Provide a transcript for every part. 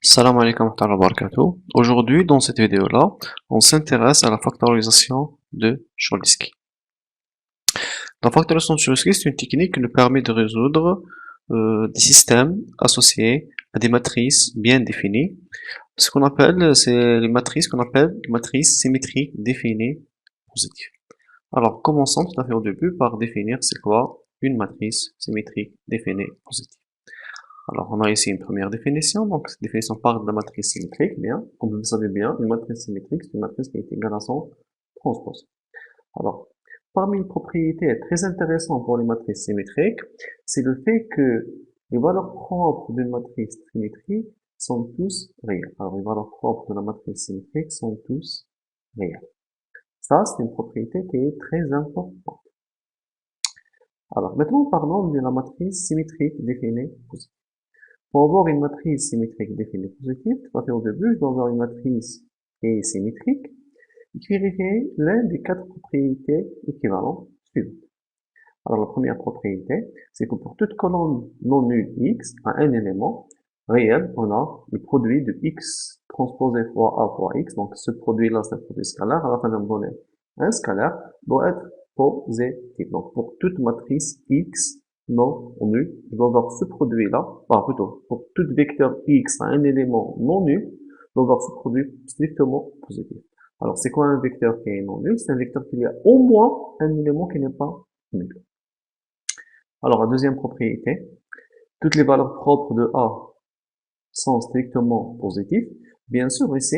Salam alaikum wa rahmatullahi wa barakatuh. Aujourd'hui, dans cette vidéo-là, on s'intéresse à la factorisation de Cholesky. La factorisation de Cholesky, c'est une technique qui nous permet de résoudre des systèmes associés à des matrices bien définies. Ce qu'on appelle, c'est les matrices qu'on appelle les matrices symétriques définies positives. Alors, commençons tout à fait au début par définir c'est quoi une matrice symétrique définie positive. Alors, on a ici une première définition. Donc, cette définition part de la matrice symétrique. Bien, comme vous le savez bien, une matrice symétrique, c'est une matrice qui est égale à son transpose. Alors, parmi les propriétés très intéressantes pour les matrices symétriques, c'est le fait que les valeurs propres d'une matrice symétrique sont tous réelles. Alors, les valeurs propres de la matrice symétrique sont tous réelles. Ça, c'est une propriété qui est très importante. Alors, maintenant, parlons de la matrice symétrique définie positive. Pour avoir une matrice symétrique définie positive, tout à fait au début, je dois avoir une matrice qui est symétrique et qui vérifie l'une des quatre propriétés équivalentes suivantes. Alors, la première propriété, c'est que pour toute colonne non nulle X à un élément réel, on a le produit de X transposé fois A fois X. Donc, ce produit-là, c'est un produit scalaire. À la fin d'un donné, un scalaire doit être positif. Donc, pour toute matrice X non nul, je dois avoir ce produit-là, plutôt, pour tout vecteur X à un élément non nul, je dois avoir ce produit strictement positif. Alors, c'est quoi un vecteur qui est non nul? C'est un vecteur qui a au moins un élément qui n'est pas nul. Alors, la deuxième propriété, toutes les valeurs propres de A sont strictement positives. Bien sûr, ici,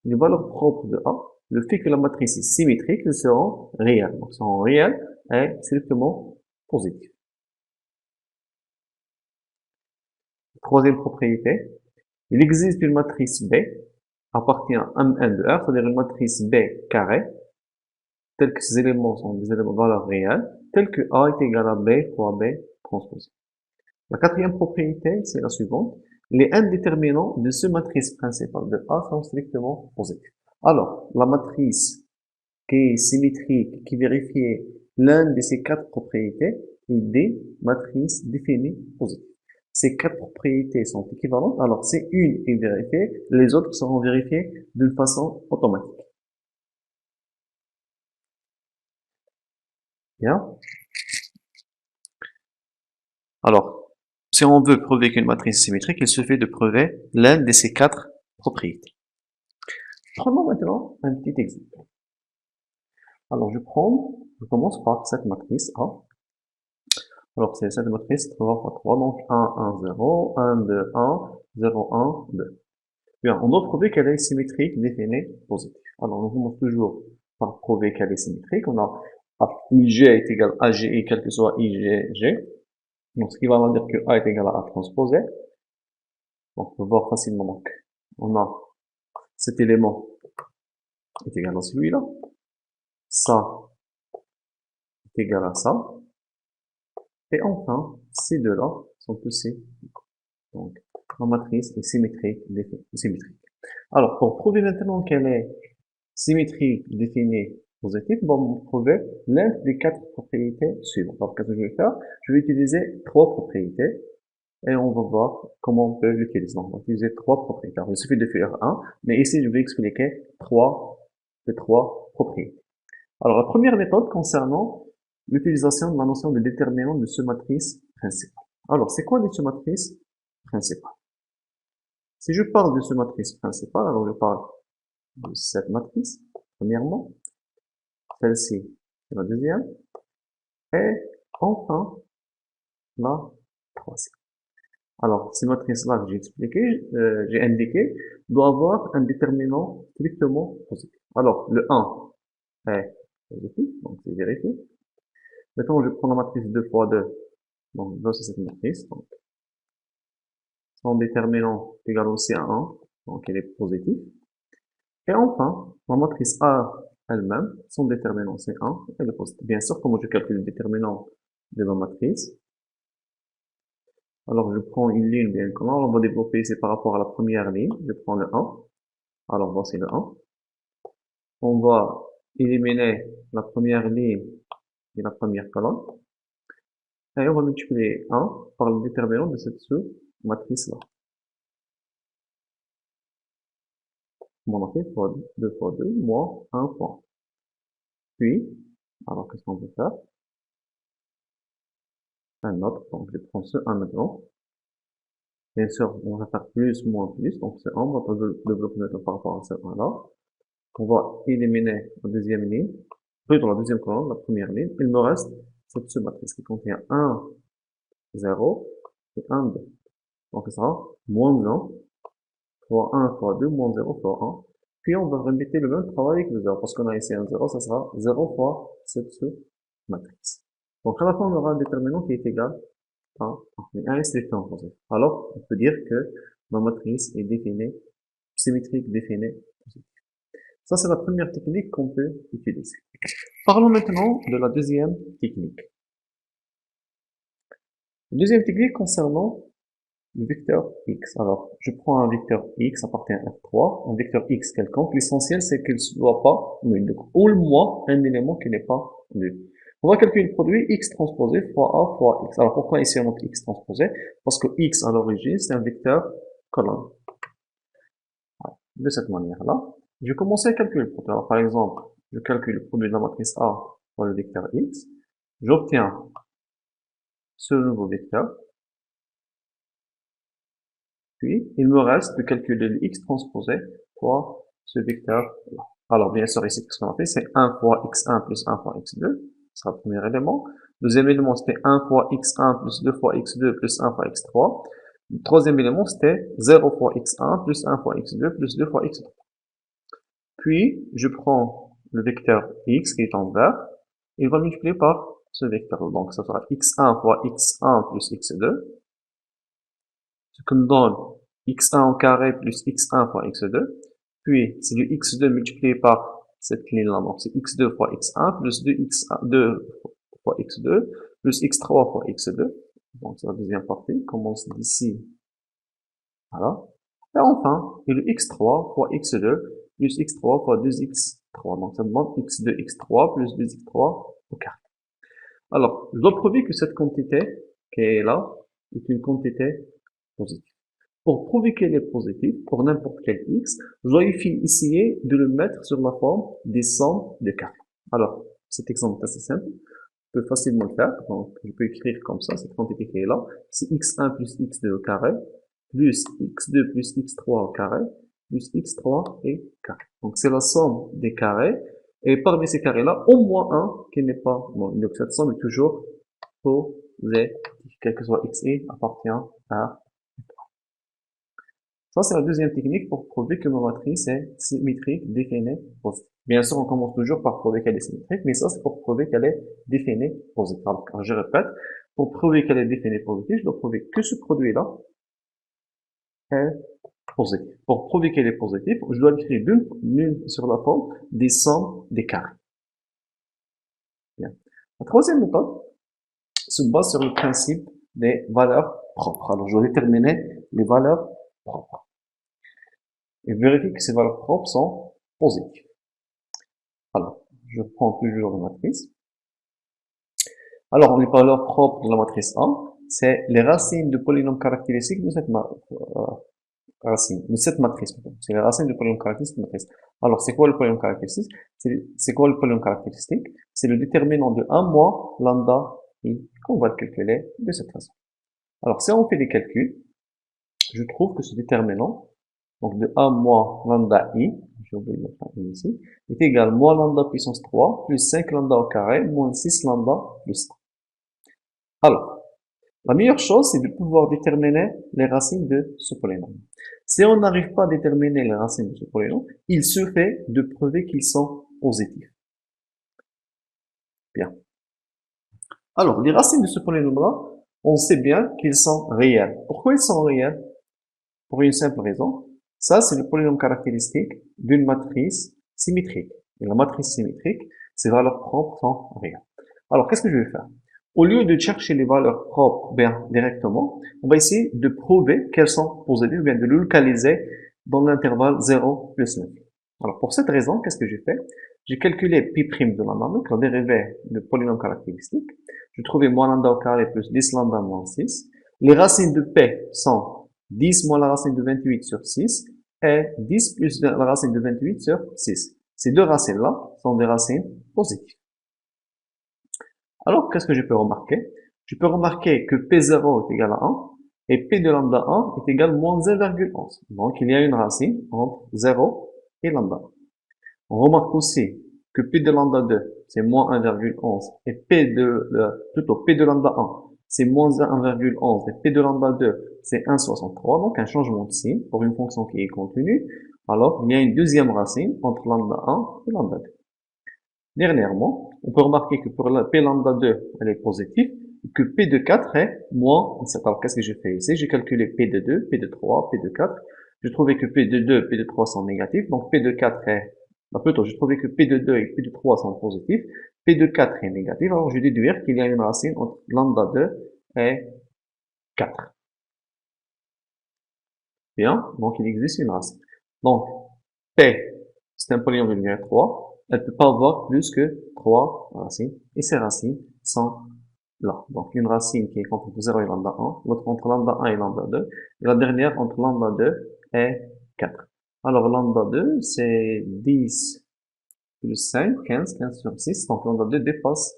les valeurs propres de A, le fait que la matrice est symétrique, elles seront réelles. Donc, seront réelles et strictement positives. Troisième propriété, il existe une matrice B appartient à M1 de R, c'est-à-dire une matrice B carrée, telle que ces éléments sont des éléments de valeur réelle, telle que A est égal à B fois B transposé. La quatrième propriété, c'est la suivante. Les indéterminants de ce matrice principale de A sont strictement positifs. Alors, la matrice qui est symétrique, qui vérifie l'une de ces quatre propriétés, est des matrices définies positives. Ces quatre propriétés sont équivalentes, alors si une est vérifiée, les autres seront vérifiées d'une façon automatique. Bien. Alors, si on veut prouver qu'une matrice est symétrique, il suffit de prouver l'une de ces quatre propriétés. Prenons maintenant un petit exemple. Alors, je commence par cette matrice A. Alors, c'est cette matrice 3 fois 3, donc 1, 1, 0, 1, 2, 1, 0, 1, 2. Bien, on doit prouver qu'elle est symétrique, définie, positive. Alors, on commence toujours par prouver qu'elle est symétrique. On a IJ est égal à GI, quel que soit IGG. Donc, ce qui va dire que A est égal à A transposé. Donc, on peut voir facilement, donc, on a cet élément est égal à celui-là. Ça est égal à ça. Et enfin, ces deux-là sont aussi donc, la matrice est symétrique, symétrique. Alors, pour prouver maintenant qu'elle est symétrique définie positive, on va prouver l'une des quatre propriétés suivantes. Alors, qu'est-ce que je vais faire? Je vais utiliser trois propriétés et on va voir comment on peut l'utiliser. Donc, on va utiliser trois propriétés. Alors, il suffit de faire un, mais ici, je vais expliquer les trois propriétés. Alors, la première méthode concernant l'utilisation de la notion de déterminant de ce matrice principale. Alors, c'est quoi les matrices principales? Si je parle de ce matrice principale, alors je parle de cette matrice, premièrement, celle-ci, c'est la deuxième, et enfin, la troisième. Alors, ces matrices-là que j'ai expliqué, j'ai indiqué, doit avoir un déterminant strictement positif. Alors, le 1 est positif, donc c'est vérifié. Maintenant, je prends la matrice 2 fois 2, donc là, c'est cette matrice, donc son déterminant est égal aussi à 1, donc il est positif. Et enfin, la matrice A elle-même, son déterminant c'est 1, elle est positive. Bien sûr, comment je calcule le déterminant de ma matrice? Alors, je prends une ligne bien comment on va développer, c'est par rapport à la première ligne. Je prends le 1. Alors, voici le 1. On va éliminer la première ligne et la première colonne. Et on va multiplier 1 par le déterminant de cette sous-matrice-là. on a fait fois 2 fois 2, moins 1 fois. Puis, alors qu'est-ce qu'on peut faire? Un autre, donc je prends ce 1 maintenant. Bien sûr, on va faire plus, moins, plus, donc c'est 1, on va développer maintenant par rapport à ce 1 là. On va éliminer la deuxième ligne, plutôt la deuxième colonne, la première ligne. Il me reste cette sous-matrice qui contient 1, 0 et 1, 2. Donc, ça sera moins 1 fois 1 fois 2, moins 0 fois 1. Puis, on va répéter le même travail avec le 0, parce qu'on a ici un 0, ça sera 0 fois cette sous-matrice. Donc, à la fin, on aura un déterminant qui est égal à 1 strict opposé. Alors, on peut dire que ma matrice est définie, symétrique définie. Ça, c'est la première technique qu'on peut utiliser. Parlons maintenant de la deuxième technique. La deuxième technique concernant le vecteur x. Alors, je prends un vecteur x appartient à F3, un vecteur x quelconque. L'essentiel, c'est qu'il ne soit pas nul. Donc, au moins un élément qui n'est pas nul. On va calculer le produit x transposé fois a fois x. Alors, pourquoi ici on note x transposé? Parce que x, à l'origine, c'est un vecteur colonne. De cette manière-là, je vais commencer à calculer le produit. Alors, par exemple, je calcule le produit de la matrice A fois le vecteur x. J'obtiens ce nouveau vecteur. Puis, il me reste de calculer le x transposé fois ce vecteur-là. Alors, bien sûr, ici, ce qu'on a fait, c'est 1 fois x1 plus 1 fois x2. Ce sera le premier élément. Deuxième élément, c'était 1 fois x1 plus 2 fois x2 plus 1 fois x3. Le troisième élément, c'était 0 fois x1 plus 1 fois x2 plus 2 fois x3. Puis, je prends le vecteur x qui est en vert. Il va multiplier par ce vecteur. Donc, ça sera x1 fois x1 plus x2. Ce qui me donne x1 au carré plus x1 fois x2. Puis, c'est du x2 multiplié par cette ligne-là. Donc, c'est x2 fois x1 plus 2x2 fois x2 plus x3 fois x2. Donc, c'est la deuxième partie. On commence d'ici. Voilà. Et enfin, il y a le x3 fois x2 plus x3 fois 2x3. Donc, ça me donne x2, x3 plus 2x3 au carré. Alors, je dois prouver que cette quantité qui est là est une quantité positive. Pour prouver qu'elle est positive, pour n'importe quel x, je dois essayer de le mettre sur la forme des sommes de carrés. Alors, cet exemple est assez simple. Je peux facilement le faire. Donc, je peux écrire comme ça, cette quantité qui est là. C'est x1 plus x2 au carré, plus x2 plus x3 au carré, plus x3 et carré. Donc, c'est la somme des carrés. Et parmi ces carrés-là, au moins un qui n'est pas bon. Donc, cette somme est toujours positive, quel que soit x et appartient à. Ça, c'est la deuxième technique pour prouver que ma matrice est symétrique, définie, positive. Bien sûr, on commence toujours par prouver qu'elle est symétrique, mais ça, c'est pour prouver qu'elle est définie, positive. Alors, je répète, pour prouver qu'elle est définie, positive, je dois prouver que ce produit-là est positif. Pour prouver qu'elle est positive, je dois l'écrire d'une sur la forme des sommes des carrés. Bien. La troisième méthode se base sur le principe des valeurs propres. Alors, je dois déterminer les valeurs propres. Et vérifier que ces valeurs propres sont positives. Alors, je prends toujours la matrice. Alors, les valeurs propres de la matrice A, c'est les racines de polynômes caractéristiques de cette matrice. C'est les racines de polynômes caractéristiques de la matrice. Alors, c'est quoi le polynôme caractéristique? C'est quoi le polynôme caractéristique? C'est le déterminant de 1 moins lambda i qu'on va le calculer de cette façon. Alors, si on fait des calculs, je trouve que ce déterminant, donc de 1 moins lambda i, j'ai oublié de mettre un i ici, est égal à moins lambda puissance 3 plus 5 lambda au carré moins 6 lambda plus 1. Alors, la meilleure chose, c'est de pouvoir déterminer les racines de ce polynôme. Si on n'arrive pas à déterminer les racines de ce polynôme, il suffit de prouver qu'ils sont positifs. Bien. Alors, les racines de ce polynôme-là, on sait bien qu'ils sont réels. Pourquoi ils sont réels? Pour une simple raison. Ça, c'est le polynôme caractéristique d'une matrice symétrique. Et la matrice symétrique, ses valeurs propres sont réelles. Alors, qu'est-ce que je vais faire? Au lieu de chercher les valeurs propres bien directement, on va essayer de prouver qu'elles sont positives, ou bien de le localiser dans l'intervalle 0 plus 9. Alors, pour cette raison, qu'est-ce que j'ai fait? J'ai calculé pi' de lambda, donc la dérivée de polynôme caractéristique. J'ai trouvé moins lambda au carré plus 10 lambda moins 6. Les racines de p sont 10 moins la racine de 28 sur 6, est 10 plus la racine de 28 sur 6. Ces deux racines-là sont des racines positives. Alors, qu'est-ce que je peux remarquer? Je peux remarquer que P0 est égal à 1 et P de lambda 1 est égal à moins 1,11. Donc, il y a une racine entre 0 et lambda 1. On remarque aussi que P de lambda 2, c'est moins 1,11 et plutôt P de lambda 1, c'est moins 1,11 et P de lambda 2, c'est 1,63. Donc, un changement de signe pour une fonction qui est continue. Alors, il y a une deuxième racine entre lambda 1 et lambda 2. Dernièrement, on peut remarquer que pour la P lambda 2, elle est positive, et que P de 4 est moins 7. Alors, qu'est-ce que j'ai fait ici? J'ai calculé P de 2, P de 3, P de 4. J'ai trouvé que P de 2, P de 3 sont négatifs, donc P de 4 est, plutôt, j'ai trouvé que P de 2 et P de 3 sont positifs, P de 4 est négatif, alors je vais déduire qu'il y a une racine entre lambda 2 et 4. Bien, donc il existe une racine. Donc, P, c'est un polynomial 3, elle ne peut pas avoir plus que 3 racines, et ces racines sont là. Donc, une racine qui est entre 0 et lambda 1, l'autre entre lambda 1 et lambda 2, et la dernière entre lambda 2 et 4. Alors, lambda 2, c'est 10 plus 5, 15 sur 6, donc lambda 2 dépasse,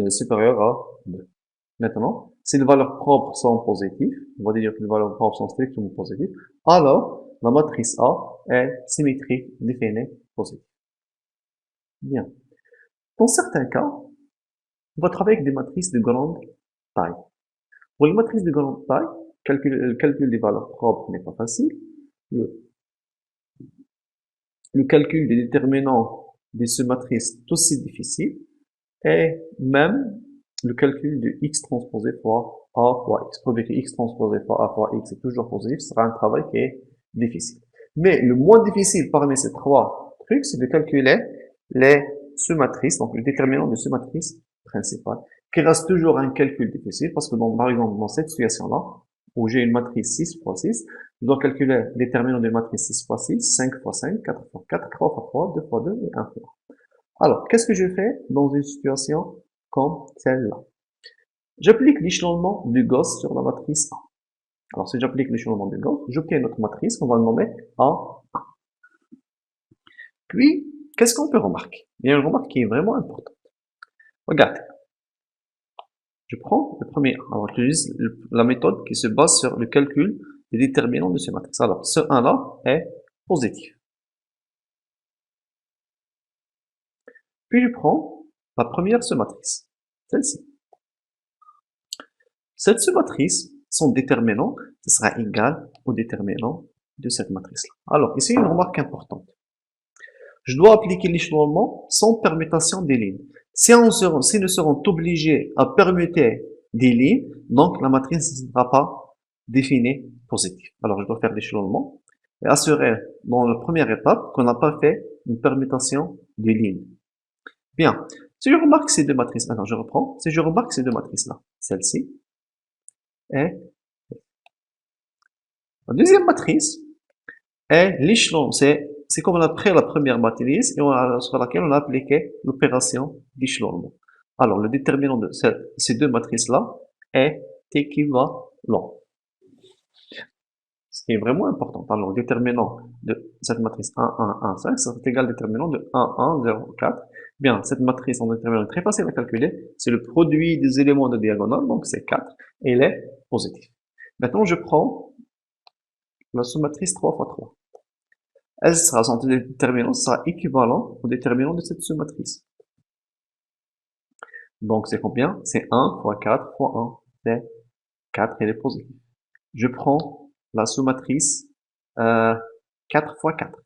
supérieur à 2. Maintenant, si les valeurs propres sont positives, on va dire que les valeurs propres sont strictement positives, alors la matrice A est symétrique, définie, positive. Bien. Dans certains cas, on va travailler avec des matrices de grande taille. Pour les matrices de grande taille, le calcul des valeurs propres n'est pas facile. Le calcul des déterminants de ces matrices est aussi difficile. Et même le calcul de x transposé fois a fois x. Prouver que x transposé fois a fois x est toujours positif sera un travail qui est difficile. Mais le moins difficile parmi ces trois trucs, c'est de calculer les sous-matrices, donc le déterminant de sous-matrice principale, qui reste toujours un calcul difficile parce que par exemple, dans cette situation-là, où j'ai une matrice 6 fois 6, je dois calculer le déterminant de matrice 6 fois 6, 5 fois 5, 4 fois 4, 3 fois 3, 2 fois 2 et 1 fois 1. Alors, qu'est-ce que je fais dans une situation comme celle-là? J'applique l'échelonnement de Gauss sur la matrice A. Alors, si j'applique l'échelonnement de Gauss, j'obtiens notre matrice qu'on va nommer A1. Puis, qu'est-ce qu'on peut remarquer? Il y a une remarque qui est vraiment importante. Regardez. Je prends le premier 1. Alors, j'utilise la méthode qui se base sur le calcul des déterminants de ces matrices. Alors, ce 1-là est positif. Puis, je prends la première sous-matrice, celle-ci. Cette sous-matrice, son déterminant, ce sera égal au déterminant de cette matrice-là. Alors, ici, une remarque importante. Je dois appliquer l'échelonnement sans permutation des lignes. Si nous serons obligés à permuter des lignes, donc la matrice ne sera pas définie positive. Alors, je dois faire l'échelonnement et assurer dans la première étape qu'on n'a pas fait une permutation des lignes. Bien. Si je remarque ces deux matrices, alors je reprends. Si je remarque ces deux matrices-là, celle-ci et la deuxième matrice est l'échelon. C'est comme après la première matrice et sur laquelle on a appliqué l'opération d'échelonnement. Alors, le déterminant de ces deux matrices-là est équivalent. Ce qui est vraiment important. Alors, le déterminant de cette matrice 1, 1, 1, 5, ça est égal au déterminant de 1, 1, 0, 4. Bien, cette matrice en déterminant est très facile à calculer. C'est le produit des éléments de diagonale, donc c'est 4, et il est positif. Maintenant, je prends la sous-matrice 3 fois 3. Elle sera, son déterminant sera équivalent au déterminant de cette sous-matrice. Donc, c'est combien? C'est 1 fois 4 fois 1. C'est 4 et il est positif. Je prends la sous-matrice 4 fois 4.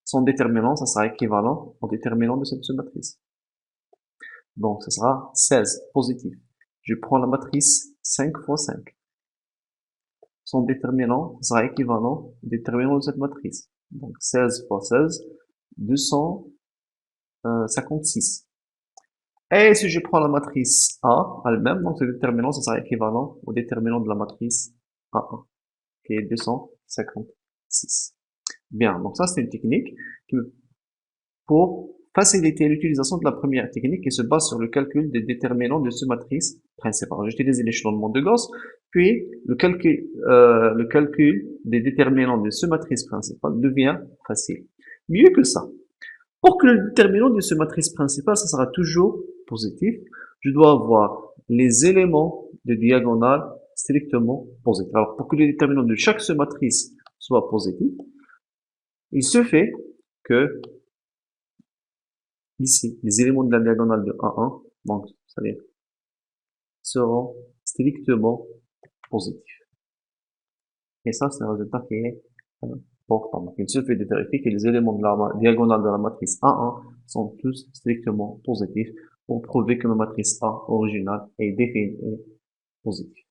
Son déterminant, ça sera équivalent au déterminant de cette sous-matrice. Donc, ce sera 16 positif. Je prends la matrice 5 fois 5. Son déterminant sera équivalent au déterminant de cette matrice. Donc 16 fois 16, 256. Et si je prends la matrice A elle-même, donc le déterminant, ça sera équivalent au déterminant de la matrice A1, qui est 256. Bien, donc ça c'est une technique pour faciliter l'utilisation de la première technique qui se base sur le calcul des déterminants de ce matrice principale. J'utilise l'échelonnement de Gauss, puis le calcul des déterminants de ce matrice principale devient facile. Mieux que ça, pour que le déterminant de ce matrice principale, ça sera toujours positif, je dois avoir les éléments de diagonale strictement positifs. Alors, pour que le déterminant de chaque matrice soit positif, il se fait que ici, les éléments de la diagonale de 1, 1, donc, c'est-à-dire, seront strictement positifs. Et ça, c'est un résultat qui est important. Donc, il suffit de vérifier que les éléments de la diagonale de la matrice A1 sont tous strictement positifs pour prouver que la matrice A originale est définie et positive.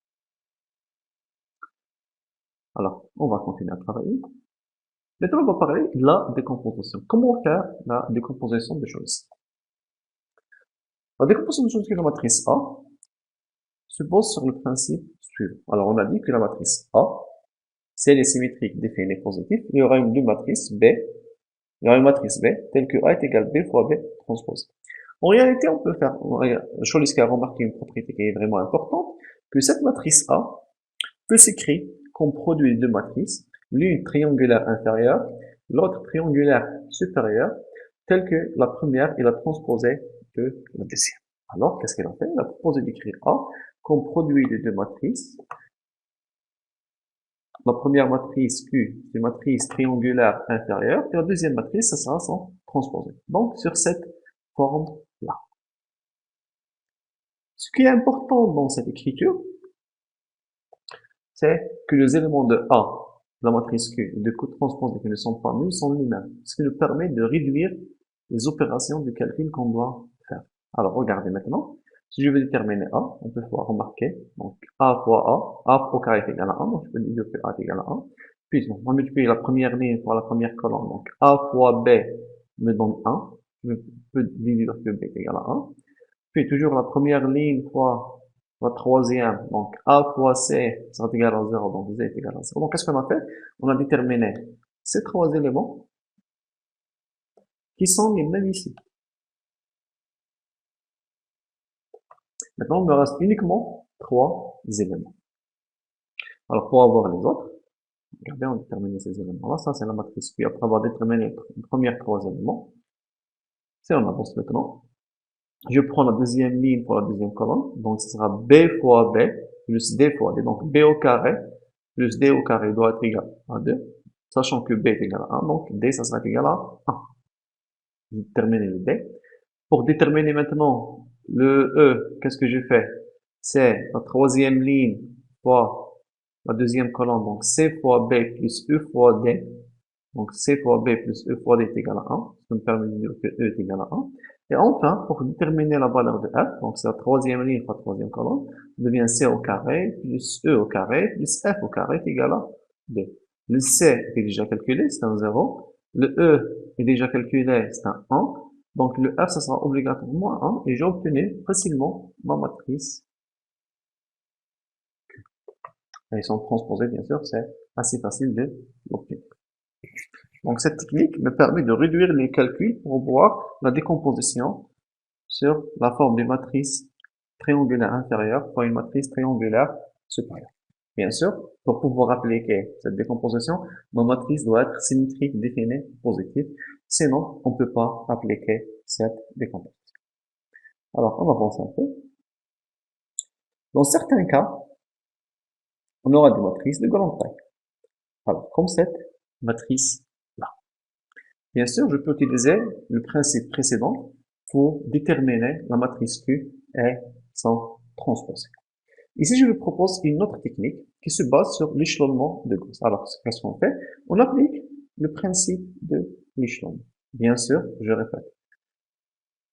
Alors, on va continuer à travailler. Maintenant, on va parler de la décomposition. Comment faire la décomposition de Chomsky? La décomposition de Chomsky de la matrice A se base sur le principe suivant. Alors, on a dit que la matrice A, si elle est symétrique définie positive, il y aura une matrice B, telle que A est égal B fois B transpose. En réalité, on peut faire, Chomsky a remarqué une propriété qui est vraiment importante, que cette matrice A peut s'écrire comme produit de deux matrices, l'une triangulaire inférieure, l'autre triangulaire supérieure, telle que la première est la transposée de la deuxième. Alors, qu'est-ce qu'elle a fait? Elle a proposé d'écrire A comme produit de deux matrices. La première matrice Q, c'est une matrice triangulaire inférieure, et la deuxième matrice, ça sera son transposé. Donc, sur cette forme-là. Ce qui est important dans cette écriture, c'est que les éléments de A, de la matrice Q, et de Q transposé qui ne sont pas nuls sont les mêmes. Ce qui nous permet de réduire les opérations de calcul qu'on doit faire. Alors, regardez maintenant. Si je veux déterminer A, on peut remarquer, donc A fois A au carré est égal à 1, donc je peux dire que A est égal à 1. Puis, on va multiplier la première ligne par la première colonne, donc A fois B me donne 1. Je peux dire que B est égal à 1. Puis, toujours la première ligne fois la troisième, donc A fois C sera égal à 0, donc Z est égal à 0. Donc, qu'est-ce qu'on a fait? On a déterminé ces trois éléments qui sont les mêmes ici. Maintenant, il me reste uniquement trois éléments. Alors, pour avoir les autres, regardez, on détermine ces éléments-là. Ça, c'est la matrice. Puis, après avoir déterminé les premiers trois éléments, c'est on avance maintenant. Je prends la deuxième ligne pour la deuxième colonne. Donc, ce sera B fois B plus D fois D. Donc, B au carré plus D au carré doit être égal à 2. Sachant que B est égal à 1. Donc, D, ça sera égal à 1. Je détermine le D. Pour déterminer maintenant le E, qu'est-ce que je fais? C'est la troisième ligne fois la deuxième colonne. Donc, C fois B plus E fois D. Donc, C fois B plus E fois D est égal à 1. Ça me permet de dire que E est égal à 1. Et enfin, pour déterminer la valeur de F, donc c'est la troisième ligne fois la troisième colonne, devient C au carré plus E au carré plus F au carré est égal à 2. Le C est déjà calculé, c'est un 0. Le E est déjà calculé, c'est un 1. Donc le F, ça sera obligatoirement 1 et j'ai obtenu facilement ma matrice. Ils sont transposés, bien sûr, c'est assez facile de l'obtenir. Donc cette technique me permet de réduire les calculs pour voir la décomposition sur la forme d'une matrice triangulaire inférieure fois une matrice triangulaire supérieure. Bien sûr, pour pouvoir appliquer cette décomposition, ma matrice doit être symétrique, définie, positive. Sinon, on ne peut pas appliquer cette décomposition. Alors, on avance un peu. Dans certains cas, on aura des matrices de grande taille. Alors, comme cette matrice-là. Bien sûr, je peux utiliser le principe précédent pour déterminer la matrice Q et son transposé. Ici, je vous propose une autre technique qui se base sur l'échelonnement de Gauss. Alors, qu'est-ce qu'on fait? On applique le principe de l'échelonnement. Bien sûr, je répète.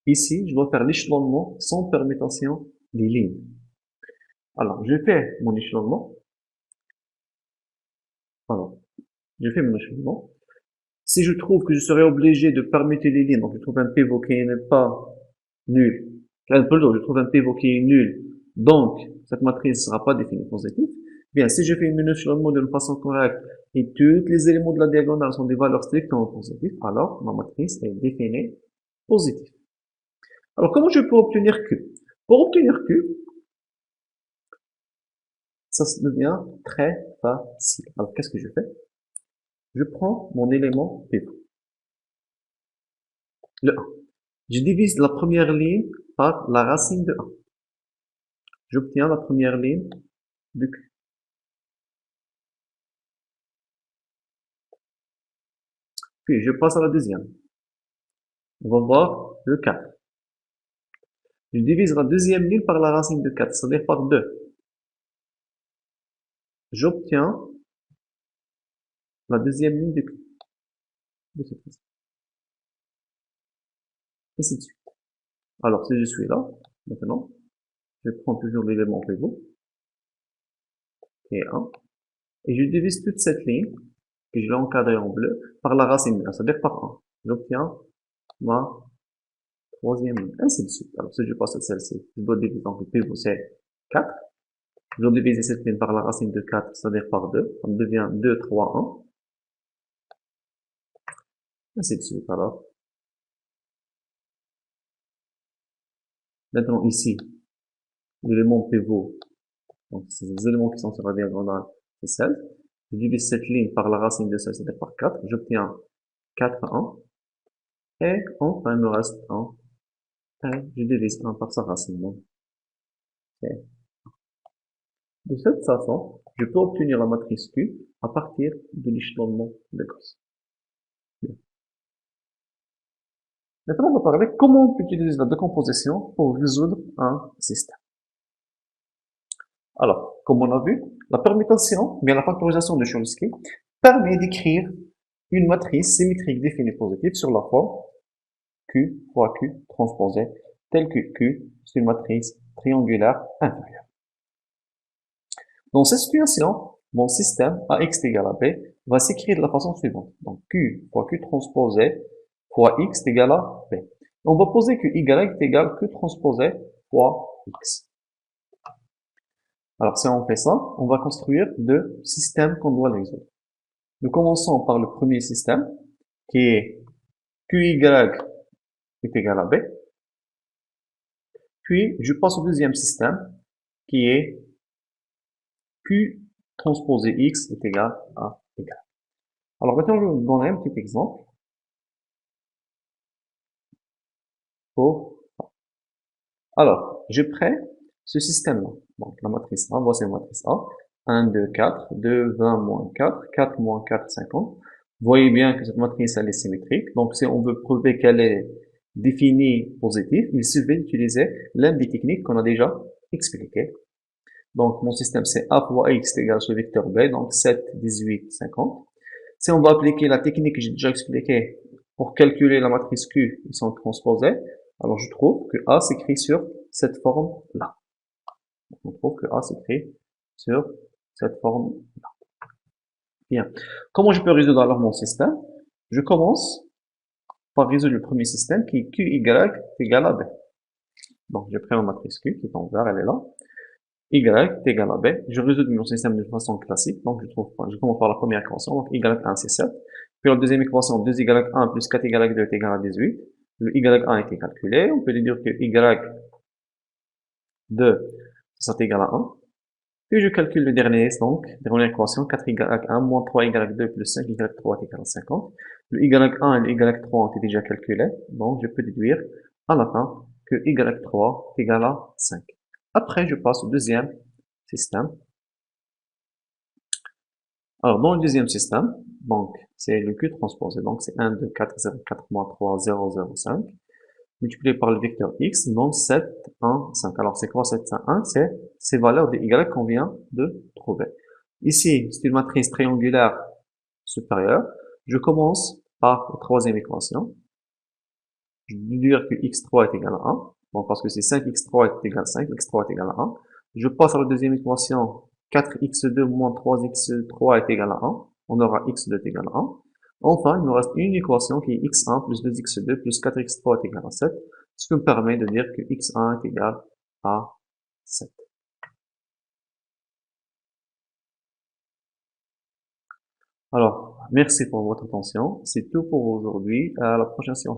Ici, je dois faire l'échelonnement sans permutation des lignes. Alors, je fais mon échelonnement. Alors, je fais mon échelonnement. Si je trouve que je serais obligé de permuter les lignes, donc je trouve un pivot qui n'est pas nul, je trouve un pivot qui est nul, donc cette matrice ne sera pas définie positive. Bien, si je fais mon échelonnement d'une façon correcte et tous les éléments de la diagonale sont des valeurs strictement positives, alors ma matrice est définie positif. Alors, comment je peux obtenir Q? Pour obtenir Q, ça devient très facile. Alors, qu'est-ce que je fais? Je prends mon élément pivot, le 1. Je divise la première ligne par la racine de 1. J'obtiens la première ligne de Q. Puis, je passe à la deuxième. On va voir le 4. Je divise la deuxième ligne par la racine de 4, c'est-à-dire par 2. J'obtiens la deuxième ligne de Q. De cette façon. Et ainsi de suite. Alors, si je suis là, maintenant, je prends toujours l'élément pivot, qui est 1, et je divise toute cette ligne, que je l'ai encadrée en bleu, par la racine de 1, c'est-à-dire par 1. J'obtiens ma troisième ligne, ainsi de suite. Alors, si je passe à celle-ci, je dois diviser, donc le pivot c'est 4. Je dois diviser cette ligne par la racine de 4, c'est-à-dire par 2. Ça me devient 2, 3, 1. Ainsi de suite. Alors, maintenant ici, l'élément pivot, donc c'est les éléments qui sont sur la diagonale, c'est 16. Je divise cette ligne par la racine de 16, c'est-à-dire par 4. J'obtiens 4, 1. Et enfin, il me reste 1. Et je divise 1 par sa racine. Donc, de cette façon, je peux obtenir la matrice Q à partir de l'échelonnement de Gauss. Maintenant, on va parler comment on peut utiliser la décomposition pour résoudre un système. Alors, comme on a vu, la permutation, bien la factorisation de Cholesky, permet d'écrire une matrice symétrique définie positive sur la forme Q fois Q transposé, telle que Q, c'est une matrice triangulaire inférieure. Dans cette situation, mon système AX égale à B va s'écrire de la façon suivante. Donc Q fois Q transposé fois X égale à B. On va poser que Y est égal à Q transposé fois X. Alors si on fait ça, on va construire deux systèmes qu'on doit résoudre. Nous commençons par le premier système qui est QY est égal à B. Puis je passe au deuxième système qui est Q transposé X est égal à Y. Alors maintenant je vais vous donner un petit exemple pour... Alors, je prends ce système-là. Donc la matrice A, voici la matrice A. 1, 2, 4, 2, 20, moins 4, 4, moins 4, 50. Vous voyez bien que cette matrice, elle est symétrique. Donc, si on veut prouver qu'elle est définie positive, il suffit d'utiliser l'une des techniques qu'on a déjà expliquées. Donc, mon système, c'est A fois X est égal à ce vecteur B, donc 7, 18, 50. Si on va appliquer la technique que j'ai déjà expliquée pour calculer la matrice Q, ils sont transposés, alors je trouve que A s'écrit sur cette forme-là. On trouve que A s'écrit sur cette forme-là. Bien. Comment je peux résoudre alors mon système? Je commence par résoudre le premier système qui est QY est égal à B. Donc, je prends ma matrice Q qui est en vert, elle est là. Y est égal à B. Je résous mon système de façon classique. Donc, je commence par la première équation. Donc, Y1 c'est 7. Puis la deuxième équation, 2Y1 plus 4Y2 est égal à 18. Le Y1 a été calculé. On peut dire que Y2, ça est égal à 1. Puis je calcule le dernier, donc, dernière équation, 4Y1 moins 3Y2 plus 5Y3 est égal à 50. Le Y1 et le Y3 ont été déjà calculés. Donc, je peux déduire à la fin que Y3 est égal à 5. Après, je passe au deuxième système. Alors, dans le deuxième système, donc, c'est le Q transposé. Donc, c'est 1, 2, 4, 0, 4, moins 3, 0, 0, 5. Multiplié par le vecteur X, donc 7, 1, 5. Alors, c'est quoi 7, 5, 1? C'est ces valeurs de Y qu'on vient de trouver. Ici, c'est une matrice triangulaire supérieure. Je commence par la troisième équation. Je vais dire que X3 est égal à 1. Bon, parce que c'est 5X3 est égal à 5, X3 est égal à 1. Je passe à la deuxième équation. 4X2 moins 3X3 est égal à 1. On aura X2 est égal à 1. Enfin, il nous reste une équation qui est X1 plus 2X2 plus 4X3 est égal à 7. Ce qui me permet de dire que X1 est égal à 7. Alors, merci pour votre attention. C'est tout pour aujourd'hui. À la prochaine séance.